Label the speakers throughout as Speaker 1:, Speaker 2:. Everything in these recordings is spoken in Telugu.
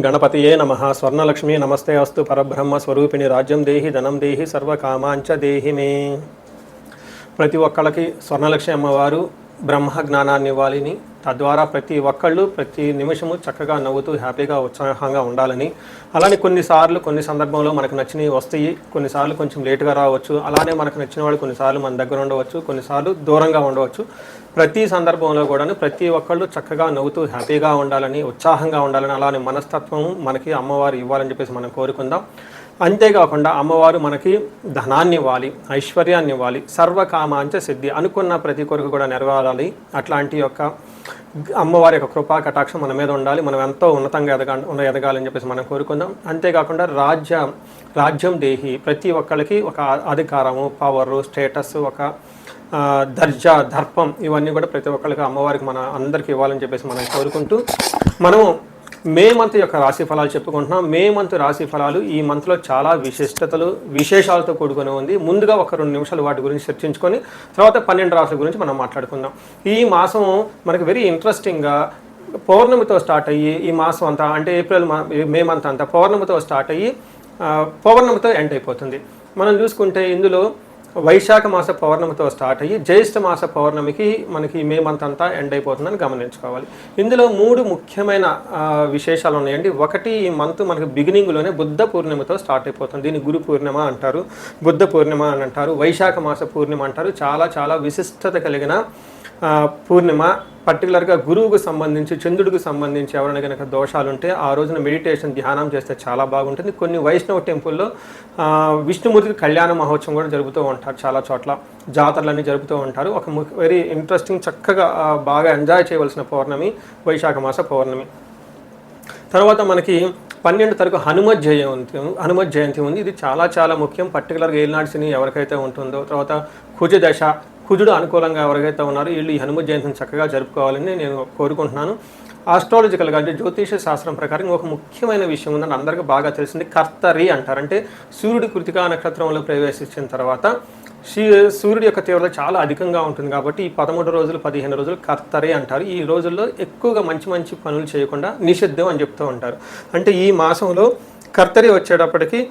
Speaker 1: గణపతియే నమః. స్వర్ణలక్ష్మీ నమస్తే అస్తు. పరబ్రహ్మ స్వరూపిణి రాజ్యం దేహి ధనం దేహి సర్వకామాంచ దేహి మే. ప్రతి ఒక్కళ్ళకి స్వర్ణలక్ష్మి అమ్మవారు బ్రహ్మ జ్ఞానాన్ని ఇవ్వాలని, తద్వారా ప్రతి ఒక్కళ్ళు ప్రతి నిమిషము చక్కగా నవ్వుతూ హ్యాపీగా ఉత్సాహంగా ఉండాలని, అలానే కొన్నిసార్లు కొన్ని సందర్భంలో మనకు నచ్చినవి వస్తాయి, కొన్నిసార్లు కొంచెం లేటుగా రావచ్చు, అలానే మనకు నచ్చిన వాళ్ళు కొన్నిసార్లు మన దగ్గర ఉండవచ్చు, కొన్నిసార్లు దూరంగా ఉండవచ్చు. ప్రతి సందర్భంలో కూడా ప్రతి ఒక్కళ్ళు చక్కగా నవ్వుతూ హ్యాపీగా ఉండాలని, ఉత్సాహంగా ఉండాలని, అలానే మనస్తత్వం మనకి అమ్మవారు ఇవ్వాలని చెప్పేసి మనం కోరుకుందాం. అంతేకాకుండా అమ్మవారు మనకి ధనాన్ని ఇవ్వాలి, ఐశ్వర్యాన్ని ఇవ్వాలి, సర్వకామాంచ సిద్ధి, అనుకున్న ప్రతి కొరకు కూడా నెరవేరాలి. అట్లాంటి యొక్క అమ్మవారి యొక్క కృపా కటాక్షం మన మీద ఉండాలి. మనం ఎంతో ఉన్నతంగా ఎదగాలని చెప్పేసి మనం కోరుకుందాం. అంతేకాకుండా రాజ్యం దేహి, ప్రతి ఒక్కరికి ఒక అధికారము, పవరు, స్టేటస్, ఒక దర్జా, దర్పం, ఇవన్నీ కూడా ప్రతి ఒక్కరికి అమ్మవారికి మన అందరికీ ఇవ్వాలని చెప్పేసి మనం కోరుకుంటూ మనము మే మంత్ యొక్క రాశి ఫలాలు చెప్పుకుంటున్నాం. మే మంత్ రాశి ఫలాలు ఈ మంత్లో చాలా విశేషాలతో కూడుకొని ఉంది. ముందుగా ఒక 2 నిమిషాలు వాటి గురించి చర్చించుకొని తర్వాత 12 రాశుల గురించి మనం మాట్లాడుకుందాం. ఈ మాసం మనకి వెరీ ఇంట్రెస్టింగ్గా పౌర్ణమితో స్టార్ట్ అయ్యి ఈ మాసం అంతా అంటే మే మంత్ అంతా పౌర్ణమితో స్టార్ట్ అయ్యి పౌర్ణమితో ఎండ్ అయిపోతుంది. మనం చూసుకుంటే ఇందులో వైశాఖ మాస పౌర్ణమితో స్టార్ట్ అయ్యి జ్యేష్ఠ మాస పౌర్ణమికి మనకి మే మంత్ అంతా ఎండ్ అయిపోతుందని గమనించుకోవాలి. ఇందులో 3 ముఖ్యమైన విశేషాలు ఉన్నాయండి. ఒకటి, ఈ మంత్ మనకి బిగినింగ్లోనే బుద్ధ పూర్ణిమతో స్టార్ట్ అయిపోతుంది. దీన్ని గురు పూర్ణిమ అంటారు, బుద్ధ పూర్ణిమ అని అంటారు, వైశాఖ మాస పూర్ణిమ అంటారు. చాలా చాలా విశిష్టత కలిగిన పూర్ణిమ. పర్టికులర్గా గురువుకు సంబంధించి, చంద్రుడికి సంబంధించి ఎవరైనా కనుక దోషాలు ఉంటే ఆ రోజున మెడిటేషన్, ధ్యానం చేస్తే చాలా బాగుంటుంది. కొన్ని వైష్ణవ టెంపుల్లో విష్ణుమూర్తికి కళ్యాణ మహోత్సవం కూడా జరుపుతూ ఉంటారు. చాలా చోట్ల జాతరలన్నీ జరుపుతూ ఉంటారు. ఒక వెరీ ఇంట్రెస్టింగ్, చక్కగా బాగా ఎంజాయ్ చేయవలసిన పౌర్ణమి వైశాఖ మాస పౌర్ణమి. తర్వాత మనకి 12 తారీఖు హనుమత్ జయంతి ఉంది. ఇది చాలా చాలా ముఖ్యం. పర్టికులర్గా ఏలినాటి శని ఎవరికైతే ఉంటుందో, తర్వాత కుజదశ, కుజుడు అనుకూలంగా ఎవరికైతే ఉన్నారో వీళ్ళు ఈ హనుమత్ జయంతిని చక్కగా జరుపుకోవాలని నేను కోరుకుంటున్నాను. ఆస్ట్రాలజికల్గా అంటే జ్యోతిష శాస్త్రం ప్రకారం ఒక ముఖ్యమైన విషయం ఉందని అందరికీ బాగా తెలిసింది. కర్తరి అంటారు. అంటే సూర్యుడి కృతికా నక్షత్రంలో ప్రవేశించిన తర్వాత సూర్యుడి యొక్క తీవ్రత చాలా అధికంగా ఉంటుంది కాబట్టి ఈ 13 రోజులు 15 రోజులు కర్తరి అంటారు. ఈ రోజుల్లో ఎక్కువగా మంచి మంచి పనులు చేయకుండా నిషిద్ధం అని చెప్తూ ఉంటారు. అంటే ఈ మాసంలో కర్తరి వచ్చేటప్పటికి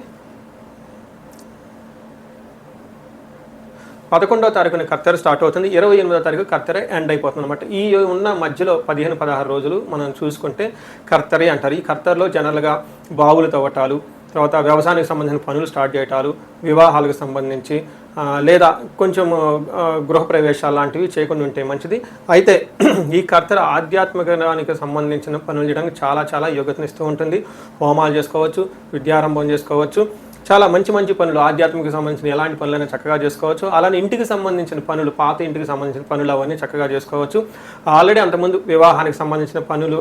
Speaker 1: 11వ తారీఖున కర్తెర స్టార్ట్ అవుతుంది, 28వ తారీఖు కర్తెర ఎండ్ అయిపోతుంది అనమాట. ఈ ఉన్న మధ్యలో 15-16 రోజులు మనం చూసుకుంటే కర్తరి అంటారు. ఈ కర్తెరలో జనరల్గా బావులు తవ్వటాలు, తర్వాత వ్యవసాయానికి సంబంధించిన పనులు స్టార్ట్ చేయటాలు, వివాహాలకు సంబంధించి లేదా కొంచెం గృహప్రవేశాలు లాంటివి చేయకుండా ఉంటే మంచిది. అయితే ఈ కర్తెర ఆధ్యాత్మికానికి సంబంధించిన పనులు చేయడానికి చాలా చాలా యోగ్యతనిస్తూ ఉంటుంది. హోమాలు చేసుకోవచ్చు, విద్యారంభం చేసుకోవచ్చు, చాలా మంచి మంచి పనులు, ఆధ్యాత్మిక సంబంధించిన ఎలాంటి పనులైనా చక్కగా చేసుకోవచ్చు. అలానే ఇంటికి సంబంధించిన పనులు, పాత ఇంటికి సంబంధించిన పనులు అవన్నీ చక్కగా చేసుకోవచ్చు. ఆల్రెడీ అంతకుముందు వివాహానికి సంబంధించిన పనులు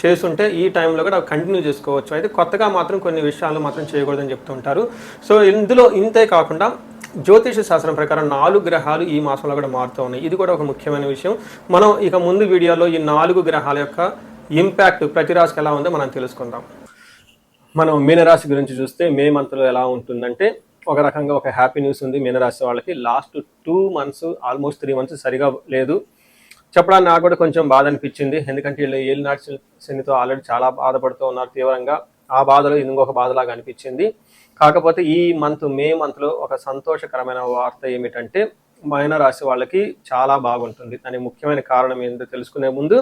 Speaker 1: చేస్తుంటే ఈ టైంలో కూడా కంటిన్యూ చేసుకోవచ్చు. అయితే కొత్తగా మాత్రం కొన్ని విషయాలు మాత్రం చేయకూడదని చెప్తుంటారు. సో ఇందులో ఇంతే కాకుండా జ్యోతిష శాస్త్రం ప్రకారం 4 గ్రహాలు ఈ మాసంలో కూడా మారుతూ ఉన్నాయి. ఇది కూడా ఒక ముఖ్యమైన విషయం. మనం ఇక ముందు వీడియోలో ఈ 4 గ్రహాల యొక్క ఇంపాక్ట్ ప్రతి రాశికి ఎలా ఉందో మనం తెలుసుకుందాం. మనం మీనరాశి గురించి చూస్తే మే మంత్లో ఎలా ఉంటుందంటే ఒక రకంగా ఒక హ్యాపీ న్యూస్ ఉంది మీనరాశి వాళ్ళకి. లాస్ట్ 2 months ఆల్మోస్ట్ 3 months సరిగా లేదు చెప్పడానికి. నాకు కూడా కొంచెం బాధ అనిపించింది. ఎందుకంటే వీళ్ళు ఏలినాటి శనితో ఆల్రెడీ చాలా బాధపడుతూ ఉన్నారు తీవ్రంగా. ఆ బాధలో ఇంకొక బాధలాగా అనిపించింది. కాకపోతే ఈ మే మంత్లో ఒక సంతోషకరమైన వార్త ఏమిటంటే మీనరాశి వాళ్ళకి చాలా బాగుంటుంది. దానికి ముఖ్యమైన కారణం ఏంటో తెలుసుకునే ముందు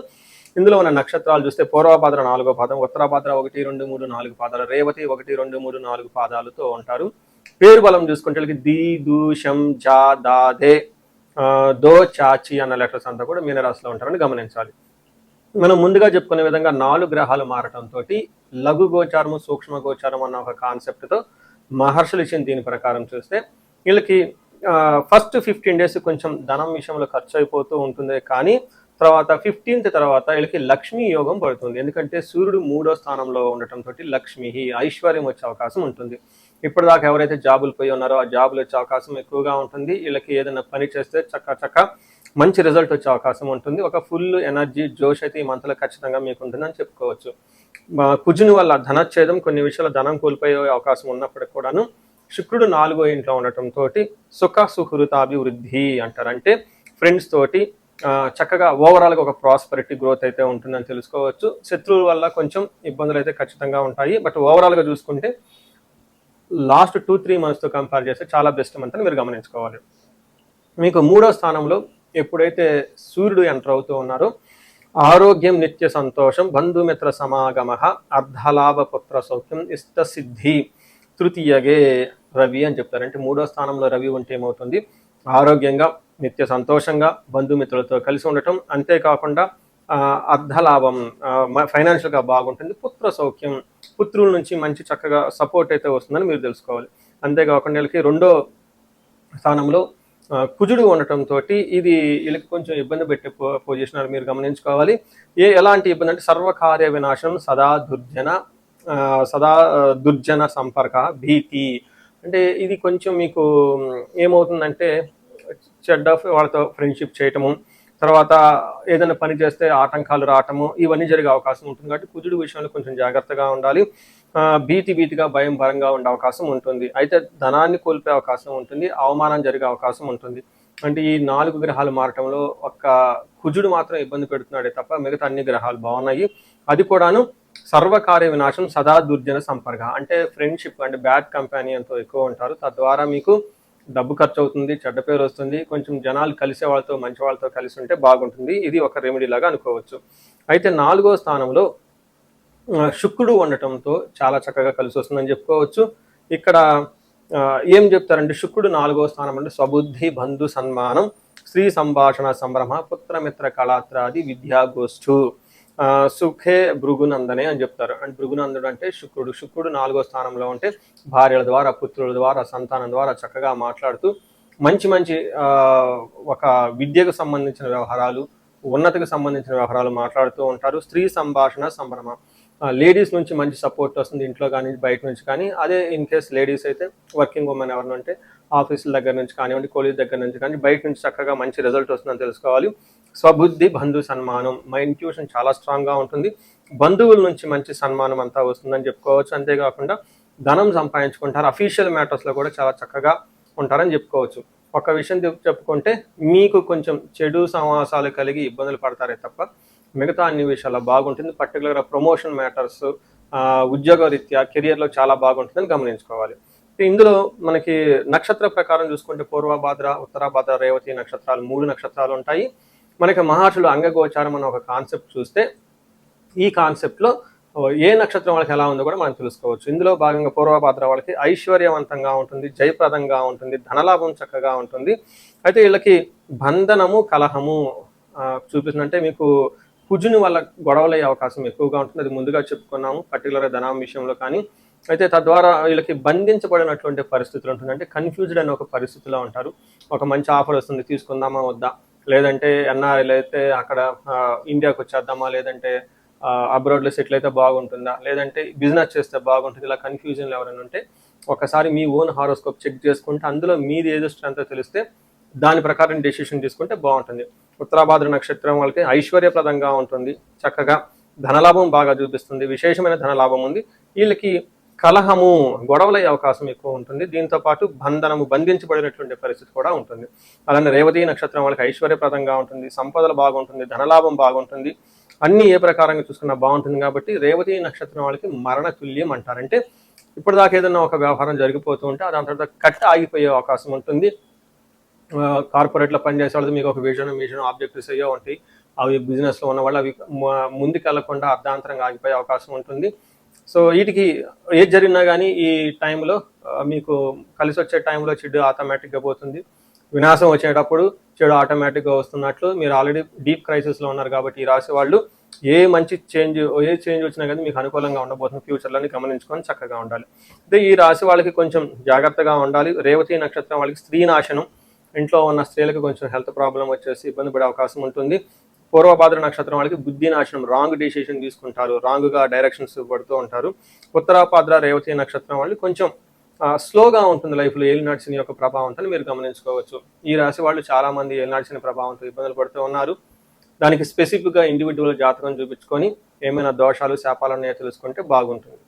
Speaker 1: ఇందులో ఉన్న నక్షత్రాలు చూస్తే పూర్వభాద్ర 4వ పాదం, ఉత్తరాభాద్ర 1, 2, 3, 4 పాదాలు, రేవతి 1, 2, 3, 4 పాదాలతో ఉంటారు. పేరు బలం చూసుకుంటే ది, దు, షం, జా, దా, దే, దో, చాచి అన్న లెటర్స్ అంతా కూడా మీనరాశిలో ఉంటారని గమనించాలి. మనం ముందుగా చెప్పుకునే విధంగా 4 గ్రహాలు మారటంతో లఘు గోచారము, సూక్ష్మ గోచారం అన్న ఒక కాన్సెప్ట్తో మహర్షులు ఇచ్చిన దీని ప్రకారం చూస్తే వీళ్ళకి ఫస్ట్ 15 days కొంచెం ధనం విషయంలో ఖర్చు అయిపోతూ ఉంటుంది. కానీ తర్వాత 15th తర్వాత వీళ్ళకి లక్ష్మీ యోగం పడుతుంది. ఎందుకంటే సూర్యుడు 3వ స్థానంలో ఉండటంతో లక్ష్మి, ఐశ్వర్యం వచ్చే అవకాశం ఉంటుంది. ఇప్పటిదాకా ఎవరైతే జాబులు పోయి ఉన్నారో ఆ జాబులు వచ్చే అవకాశం ఎక్కువగా ఉంటుంది. వీళ్ళకి ఏదైనా పని చేస్తే చక్క మంచి రిజల్ట్ వచ్చే అవకాశం ఉంటుంది. ఒక ఫుల్ ఎనర్జీ, జోష్ అయితే ఈ మంత్లో ఖచ్చితంగా మీకు ఉంటుందని చెప్పుకోవచ్చు. కుజుని వల్ల ధనచ్ఛేదం, కొన్ని విషయాల ధనం కోల్పోయే అవకాశం ఉన్నప్పటికి కూడాను శుక్రుడు 4వ ఇంట్లో ఉండటంతో సుఖ సుహృతాభివృద్ధి అంటారు. అంటే ఫ్రెండ్స్ తోటి చక్కగా ఓవరాల్గా ఒక ప్రాస్పరిటీ గ్రోత్ అయితే ఉంటుందని తెలుసుకోవచ్చు. శత్రువుల వల్ల కొంచెం ఇబ్బందులు అయితే ఖచ్చితంగా ఉంటాయి. బట్ ఓవరాల్గా చూసుకుంటే లాస్ట్ 2-3 మంత్స్తో కంపేర్ చేస్తే చాలా బెస్ట్ మంత్ అని మీరు గమనించుకోవాలి. మీకు 3వ స్థానంలో ఎప్పుడైతే సూర్యుడు ఎంటర్ అవుతూ ఉన్నారో ఆరోగ్యం నిత్య సంతోషం బంధుమిత్ర సమాగమ అర్ధలాభ పుత్ర సౌఖ్యం ఇష్టసిద్ధి తృతీయగే రవి అని చెప్తారు. అంటే 3వ స్థానంలో రవి ఉంటే ఏమవుతుంది, ఆరోగ్యంగా నిత్య సంతోషంగా బంధుమిత్రులతో కలిసి ఉండటం, అంతేకాకుండా అర్ధలాభం ఫైనాన్షియల్గా బాగుంటుంది, పుత్ర సౌఖ్యం పుత్రుల నుంచి మంచి చక్కగా సపోర్ట్ అయితే వస్తుందని మీరు తెలుసుకోవాలి. అంతేకాకుండా వీళ్ళకి 2వ స్థానంలో కుజుడు ఉండటంతో ఇది వీళ్ళకి కొంచెం ఇబ్బంది పెట్టే పొజిషన్ మీరు గమనించుకోవాలి. ఎలాంటి ఇబ్బంది అంటే సర్వకార్య వినాశనం సదా దుర్జన సంపర్క భీతి. అంటే ఇది కొంచెం మీకు ఏమవుతుందంటే చెడ్డ వాళ్ళతో ఫ్రెండ్షిప్ చేయటము, తర్వాత ఏదైనా పని చేస్తే ఆటంకాలు రావటము, ఇవన్నీ జరిగే అవకాశం ఉంటుంది. కాబట్టి కుజుడు విషయంలో కొంచెం జాగ్రత్తగా ఉండాలి. భీతిగా భయంగా ఉండే అవకాశం ఉంటుంది. అయితే ధనాన్ని కోల్పోయే అవకాశం ఉంటుంది, అవమానం జరిగే అవకాశం ఉంటుంది. అంటే ఈ 4 గ్రహాలు మారటంలో ఒక్క కుజుడు మాత్రం ఇబ్బంది పెడుతున్నాడే తప్ప మిగతా అన్ని గ్రహాలు బాగున్నాయి. అది కూడాను సర్వకార్య వినాశం సదా దుర్జన సంపర్క. అంటే ఫ్రెండ్షిప్ అంటే బ్యాడ్ కంపానియన్తో ఎక్కువ ఉంటారు, తద్వారా మీకు డబ్బు ఖర్చు అవుతుంది, చెడ్డ పేరు వస్తుంది. కొంచెం జనాలు కలిసే వాళ్ళతో మంచి వాళ్ళతో కలిసి ఉంటే బాగుంటుంది. ఇది ఒక రెమెడీ లాగా అనుకోవచ్చు. అయితే 4వ స్థానంలో శుక్రుడు ఉండటంతో చాలా చక్కగా కలిసి వస్తుందని చెప్పుకోవచ్చు. ఇక్కడ ఏం చెప్తారంటే శుక్రుడు 4వ స్థానం అంటే స్వబుద్ధి బంధు సన్మానం స్త్రీ సంభాషణ సంభ్రమ పుత్రమిత్ర కళాత్రాది విద్యాగోష్ఠు సుఖే భృగునందనే అని చెప్తారు. అంటే భృగునందుడు అంటే శుక్రుడు 4వ స్థానంలో ఉంటే భార్యల ద్వారా పుత్రుల ద్వారా సంతానం ద్వారా చక్కగా మాట్లాడుతూ మంచి ఒక విద్యకు సంబంధించిన వ్యవహారాలు, ఉన్నతికి సంబంధించిన వ్యవహారాలు మాట్లాడుతూ ఉంటారు. స్త్రీ సంభాషణ సంభ్రమ, లేడీస్ నుంచి మంచి సపోర్ట్ వస్తుంది, ఇంట్లో కానీ బయట నుంచి కానీ. అదే ఇన్ కేస్ లేడీస్ అయితే వర్కింగ్ ఉమెన్ ఎవరిని అంటే ఆఫీసుల దగ్గర నుంచి కానివ్వండి, కాలేజ్ దగ్గర నుంచి కానీ బయట నుంచి చక్కగా మంచి రిజల్ట్ వస్తుందని తెలుసుకోవాలి. స్వబుద్ధి బంధు సన్మానం, మా ఇంట్యూషన్ చాలా స్ట్రాంగ్గా ఉంటుంది, బంధువుల నుంచి మంచి సన్మానం అంతా వస్తుందని చెప్పుకోవచ్చు. అంతేకాకుండా ధనం సంపాదించుకుంటారు, అఫీషియల్ మ్యాటర్స్లో కూడా చాలా చక్కగా ఉంటారని చెప్పుకోవచ్చు. ఒక విషయం చెప్పుకుంటే మీకు కొంచెం చెడు సమాసాలు కలిగి ఇబ్బందులు పడతారే తప్ప మిగతా అన్ని విషయాల్లో బాగుంటుంది. పర్టికులర్గా ప్రమోషన్ మ్యాటర్స్, ఉద్యోగ రీత్యా కెరియర్లో చాలా బాగుంటుందని గమనించుకోవాలి. ఇందులో మనకి నక్షత్ర ప్రకారం చూసుకుంటే పూర్వభాద్ర ఉత్తరాభాద్ర రేవతి నక్షత్రాలు 3 నక్షత్రాలు ఉంటాయి. మనకి మహర్షులు అంగగోచారం అన్న ఒక కాన్సెప్ట్ చూస్తే ఈ కాన్సెప్ట్లో ఏ నక్షత్రం వాళ్ళకి ఎలా ఉందో కూడా మనం తెలుసుకోవచ్చు. ఇందులో భాగంగా పూర్వభాద్ర వాళ్ళకి ఐశ్వర్యవంతంగా ఉంటుంది, జయప్రదంగా ఉంటుంది, ధనలాభం చక్కగా ఉంటుంది. అయితే వీళ్ళకి బంధనము కలహము చూపిస్తుందంటే మీకు కుజుని వల్ల గొడవలయ్యే అవకాశం ఎక్కువగా ఉంటుంది. అది ముందుగా చెప్పుకున్నాము, పర్టికులర్గా ధనం విషయంలో కానీ. అయితే తద్వారా వీళ్ళకి బంధించబడినటువంటి పరిస్థితులు ఉంటుంది. అంటే కన్ఫ్యూజ్డ్ అనే ఒక పరిస్థితిలో ఉంటారు. ఒక మంచి ఆఫర్ వస్తుంది, తీసుకుందామా వద్దా, లేదంటే ఎన్ఆర్ఐలు అయితే అక్కడ ఇండియాకి వచ్చేద్దామా, లేదంటే అబ్రాడ్లో సెటిల్ అయితే బాగుంటుందా, లేదంటే బిజినెస్ చేస్తే బాగుంటుంది, ఇలా కన్ఫ్యూజన్లు ఎవరైనా ఉంటే ఒకసారి మీ ఓన్ హారోస్కోప్ చెక్ చేసుకుంటే అందులో మీది ఏదో స్ట్రెంత్ తెలిస్తే దాని ప్రకారం డెసిషన్ తీసుకుంటే బాగుంటుంది. ఉత్తరాభాద్ర నక్షత్రం వాళ్ళకి ఐశ్వర్యప్రదంగా ఉంటుంది, చక్కగా ధనలాభం బాగా చూపిస్తుంది, విశేషమైన ధనలాభం ఉంది. వీళ్ళకి కలహము గొడవలయ్యే అవకాశం ఎక్కువ ఉంటుంది. దీంతో పాటు బంధించబడినటువంటి పరిస్థితి కూడా ఉంటుంది. అలానే రేవతి నక్షత్రం వాళ్ళకి ఐశ్వర్యప్రదంగా ఉంటుంది, సంపదలు బాగుంటుంది, ధనలాభం బాగుంటుంది, అన్నీ ఏ ప్రకారంగా చూసుకున్నా బాగుంటుంది. కాబట్టి రేవతి నక్షత్రం వాళ్ళకి మరణ తుల్యం అంటారంటే ఇప్పటిదాకా ఏదైనా ఒక వ్యవహారం జరిగిపోతూ ఉంటే దాని తర్వాత కట్ ఆగిపోయే అవకాశం ఉంటుంది. కార్పొరేట్లో పనిచేసే వాళ్ళకి మీకు ఒక విజన్ ఆబ్జెక్టివ్స్ అయ్యో ఉంటాయి, అవి బిజినెస్లో ఉన్న వాళ్ళు అవి ముందుకెళ్లకుండా అర్ధాంతరంగా ఆగిపోయే అవకాశం ఉంటుంది. సో వీటికి ఏది జరిగినా కానీ ఈ టైంలో మీకు కలిసి వచ్చే టైంలో చెడు ఆటోమేటిక్గా పోతుంది, వినాశం వచ్చేటప్పుడు చెడు ఆటోమేటిక్గా వస్తున్నట్లు మీరు ఆల్రెడీ డీప్ క్రైసిస్లో ఉన్నారు. కాబట్టి ఈ రాశి వాళ్ళు ఏ చేంజ్ వచ్చినా కానీ మీకు అనుకూలంగా ఉండబోతుంది ఫ్యూచర్లోని గమనించుకొని చక్కగా ఉండాలి. అయితే ఈ రాశి వాళ్ళకి కొంచెం జాగ్రత్తగా ఉండాలి. రేవతి నక్షత్రం వాళ్ళకి స్త్రీ నాశనం, ఇంట్లో ఉన్న స్త్రీలకు కొంచెం హెల్త్ ప్రాబ్లం వచ్చేసి ఇబ్బంది పడే అవకాశం ఉంటుంది. పూర్వభాద్ర నక్షత్రం వాళ్ళకి బుద్ధి నాశనం, రాంగ్ డెసిషన్ తీసుకుంటారు, రాంగ్గా డైరెక్షన్స్ పడుతూ ఉంటారు. ఉత్తరాభాద్ర రేవతి నక్షత్రం వాళ్ళు కొంచెం స్లోగా ఉంటుంది లైఫ్లో ఏలినాటి యొక్క ప్రభావంతో మీరు గమనించుకోవచ్చు. ఈ రాశి వాళ్ళు చాలామంది ఏలినాటి ప్రభావంతో ఇబ్బందులు పడుతూ ఉన్నారు. దానికి స్పెసిఫిక్గా ఇండివిజువల్ జాతకం చూపించుకొని ఏమైనా దోషాలు శాపాలు ఉన్నాయో తెలుసుకుంటే బాగుంటుంది.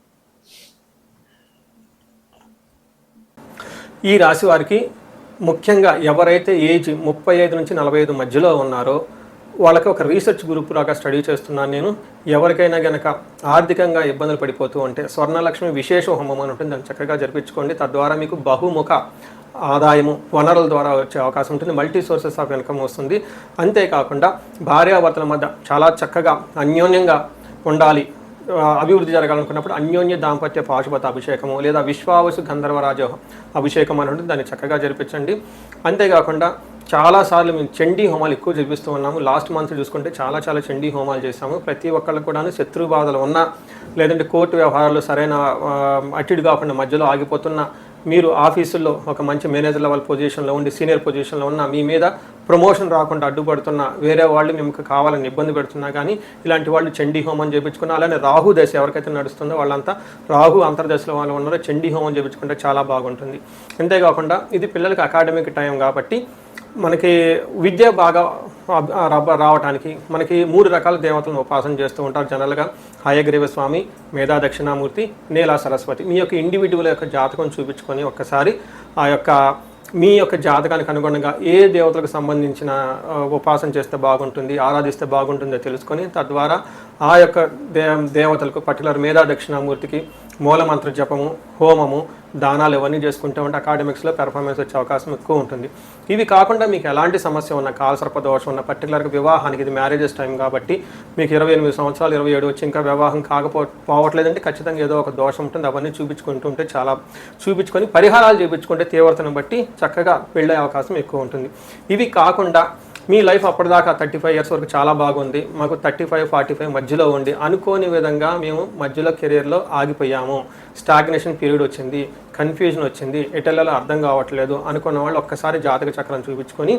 Speaker 1: ఈ రాశి వారికి ముఖ్యంగా ఎవరైతే ఏజ్ 35 నుంచి 45 మధ్యలో ఉన్నారో వాళ్ళకి ఒక రీసెర్చ్ గ్రూప్ లాగా స్టడీ చేస్తున్నాను నేను. ఎవరికైనా గనక ఆర్థికంగా ఇబ్బందులు పడిపోతూ ఉంటే స్వర్ణలక్ష్మి విశేష హోమం అని ఉంటుంది, దాన్ని చక్కగా జరిపించుకోండి. తద్వారా మీకు బహుముఖ ఆదాయము వనరుల ద్వారా వచ్చే అవకాశం ఉంటుంది, మల్టీ సోర్సెస్ ఆఫ్ ఇన్కమ్ వస్తుంది. అంతేకాకుండా భార్యాభర్తల మధ్య చాలా చక్కగా అన్యోన్యంగా ఉండాలి, అభివృద్ధి జరగాలనుకున్నప్పుడు అన్యోన్య దాంపత్య పాశుపత అభిషేకము లేదా విశ్వావసు గంధర్వరాజ అభిషేకం అని ఉంటుంది, దాన్ని చక్కగా జరిపించండి. అంతేకాకుండా చాలాసార్లు మేము చండీ హోమాలు ఎక్కువ జరిపిస్తూ ఉన్నాము. లాస్ట్ మంత్ చూసుకుంటే చాలా చండీ హోమాలు చేశాము. ప్రతి ఒక్కళ్ళు కూడా శత్రు బాధలు ఉన్నా, లేదంటే కోర్టు వ్యవహారాలు సరైన అటిడు కాకుండా మధ్యలో ఆగిపోతున్నా, మీరు ఆఫీసుల్లో ఒక మంచి మేనేజర్ లెవెల్ పొజిషన్లో ఉండి సీనియర్ పొజిషన్లో ఉన్న, మీ మీద ప్రమోషన్ రాకుండా అడ్డుపడుతున్నా, వేరే వాళ్ళు మీకు కావాలని ఇబ్బంది పెడుతున్నా కానీ ఇలాంటి వాళ్ళు చండీ హోమం చేయించుకున్నా, అలానే రాహు దశ ఎవరికైతే నడుస్తుందో వాళ్ళంతా రాహు అంతర్దశలో వాళ్ళు ఉన్నారో చండీ హోమం చేయించుకుంటే చాలా బాగుంటుంది. అంతేకాకుండా ఇది పిల్లలకి అకాడమిక్ టైం కాబట్టి మనకి విద్య బాగా రావడానికి మనకి 3 రకాల దేవతలను ఉపాసన చేస్తూ ఉంటారు జనరల్గా. హయగ్రీవ స్వామి, మేధా దక్షిణామూర్తి, నీలా సరస్వతి. మీ యొక్క ఇండివిజువల్ యొక్క జాతకం చూపించుకొని ఒక్కసారి ఆ యొక్క మీ యొక్క జాతకానికి అనుగుణంగా ఏ దేవతలకు సంబంధించిన ఉపాసన చేస్తే బాగుంటుంది, ఆరాధిస్తే బాగుంటుందో తెలుసుకొని తద్వారా ఆ యొక్క దేవతలకు పర్టికులర్ మేధా దక్షిణామూర్తికి మూలమంత్ర జపము, హోమము, దానాలు ఇవన్నీ చేసుకుంటూ ఉంటే అకాడమిక్స్లో పెర్ఫార్మెన్స్ వచ్చే అవకాశం ఎక్కువ ఉంటుంది. ఇవి కాకుండా మీకు ఎలాంటి సమస్య ఉన్న, కాలసర్ప దోషం ఉన్న, పర్టికులర్గా వివాహానికి ఇది మ్యారేజెస్ టైం కాబట్టి మీకు 28 సంవత్సరాలు 27 వచ్చి ఇంకా వివాహం పోవట్లేదంటే ఖచ్చితంగా ఏదో ఒక దోషం ఉంటుంది. అవన్నీ చూపించుకుంటూ ఉంటే చూపించుకొని పరిహారాలు చేయించుకుంటే తీవ్రతను బట్టి చక్కగా పెళ్ళే అవకాశం ఎక్కువ ఉంటుంది. ఇవి కాకుండా మీ లైఫ్ అప్పటిదాకా 35 ఇయర్స్ వరకు చాలా బాగుంది, మాకు 35-45 మధ్యలో ఉండి అనుకోని విధంగా మేము మధ్యలో కెరీర్లో ఆగిపోయాము, స్టాగ్నేషన్ పీరియడ్ వచ్చింది, కన్ఫ్యూజన్ వచ్చింది, ఎటెల్లలో అర్థం కావట్లేదు అనుకున్న వాళ్ళు ఒక్కసారి జాతక చక్రం చూపించుకొని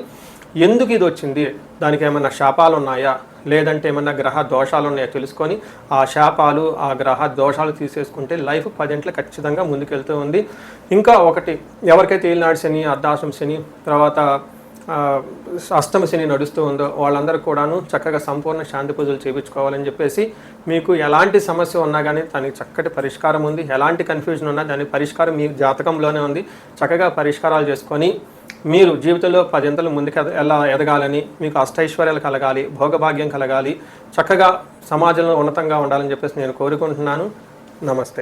Speaker 1: ఎందుకు ఇది వచ్చింది, దానికి ఏమన్నా శాపాలు ఉన్నాయా లేదంటే ఏమన్నా గ్రహ దోషాలు ఉన్నాయో తెలుసుకొని ఆ శాపాలు ఆ గ్రహ దోషాలు తీసేసుకుంటే లైఫ్ 10 ఇంట్లో ఖచ్చితంగా ముందుకెళ్తూ ఉంది. ఇంకా ఒకటి, ఎవరికైతే ఏలినాడు శని, అర్ధాశ్రమ శని, తర్వాత అష్టమ శని నడుస్తూ ఉందో వాళ్ళందరూ కూడాను చక్కగా సంపూర్ణ శాంతి పూజలు చేయించుకోవాలని చెప్పేసి, మీకు ఎలాంటి సమస్య ఉన్నా కానీ దానికి చక్కటి పరిష్కారం ఉంది, ఎలాంటి కన్ఫ్యూజన్ ఉన్నా దానికి పరిష్కారం మీ జాతకంలోనే ఉంది. చక్కగా పరిష్కారాలు చేసుకొని మీరు జీవితంలో 10 ఇంతలు ముందుకు ఎలా ఎదగాలని, మీకు అష్టైశ్వర్యాలు కలగాలి, భోగభాగ్యం కలగాలి, చక్కగా సమాజంలో ఉన్నతంగా ఉండాలని చెప్పేసి నేను కోరుకుంటున్నాను. నమస్తే.